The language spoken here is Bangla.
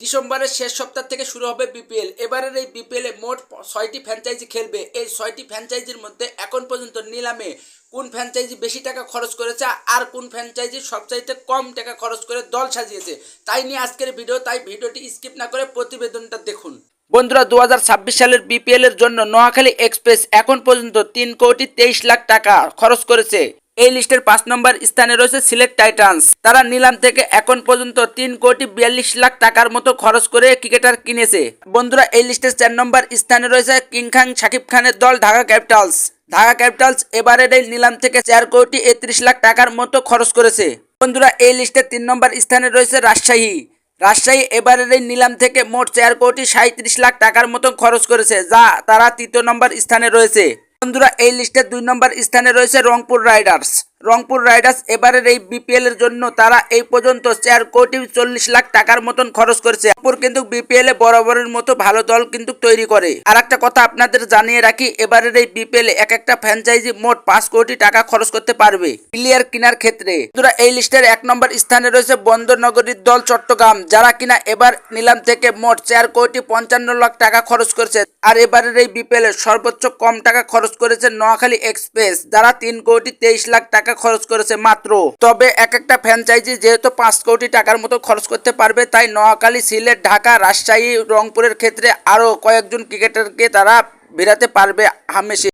ডিসেম্বরের শেষ সপ্তাহ থেকে শুরু হবে বিপিএল। এবারের এই বিপিএলে মোট ৬টি ফ্র্যাঞ্চাইজি খেলবে। এই ৬টি ফ্র্যাঞ্চাইজির মধ্যে এখন পর্যন্ত নিলামে কোন ফ্র্যাঞ্চাইজি বেশি টাকা খরচ করেছে আর কোন ফ্র্যাঞ্চাইজি সবচাইতে কম টাকা খরচ করে দল সাজিয়েছে, তাই নিয়ে আজকের ভিডিও। তাই ভিডিওটি স্কিপ না করে প্রতিবেদনটা দেখুন। বন্ধুরা, ২০২৬ সালের বিপিএল এর জন্য নোয়াখালী এক্সপ্রেস এখন পর্যন্ত ৩,২৩,০০,০০০ টাকা খরচ করেছে। এই লিস্টের ৫ নম্বর স্থানে রয়েছে সিলেট টাইটান্স। তারা নিলাম থেকে এখন পর্যন্ত ৩,৪২,০০,০০০ টাকার মতো খরচ করে ক্রিকেটার কিনেছে। বন্ধুরা, এই লিস্টের ৪ নম্বর স্থানে রয়েছে কিং খান শাকিব খানের দল ঢাকা ক্যাপিটালস। ঢাকা ক্যাপিটালস এবারের এই নিলাম থেকে ৪,৩১,০০,০০০ টাকার মতো খরচ করেছে। বন্ধুরা, এই লিস্টের ৩ নম্বর স্থানে রয়েছে রাজশাহী। রাজশাহী এবারের এই নিলাম থেকে মোট ৪,৩৭,০০,০০০ টাকার মতো খরচ করেছে, যা তারা ৩য় নম্বর স্থানে রয়েছে। বন্ধুরা, এই লিস্টের ২ নম্বর স্থানে রয়েছে রংপুর রাইডার্স। রংপুর রাইডার্স এবারের এই বিপিএল এর জন্য তারা এই পর্যন্ত ৪,৪০,০০,০০০ টাকার মতন খরচ করেছে। রংপুর কিন্তু বিপিএল এ বরাবরের মতো ভালো দল কিন্তু তৈরি করে। আর একটা কথা আপনাদের জানিয়ে রাখি, এবারের এই বিপিএল এ এক একটা ফ্র্যাঞ্চাইজি মোট ৫ কোটি টাকা খরচ করতে পারবে প্লেয়ার কেনার ক্ষেত্রে। বন্ধুরা, এই লিস্টের ১ নম্বর স্থানে রয়েছে বন্দর নগরীর দল চট্টগ্রাম, যারা কিনা এবার নিলাম থেকে মোট ৪,৫৫,০০,০০০ টাকা খরচ করেছে। আর এবারের এই বিপিএল এ সর্বোচ্চ কম টাকা খরচ করেছে নোয়াখালী এক্সপ্রেস, যারা ৩,২৩,০০,০০০ টাকা খরচ করেছে মাত্র। তবে এক একটা ফ্র্যাঞ্চাইজি যেহেতু ৫ কোটি টাকার মতো খরচ করতে পারবে, তাই নোয়াখালী, সিলেট, ঢাকা, রাজশাহী, রংপুরের ক্ষেত্রে আরো কয়েকজন ক্রিকেটারকে তারা বেরাতে পারবে হামেশে।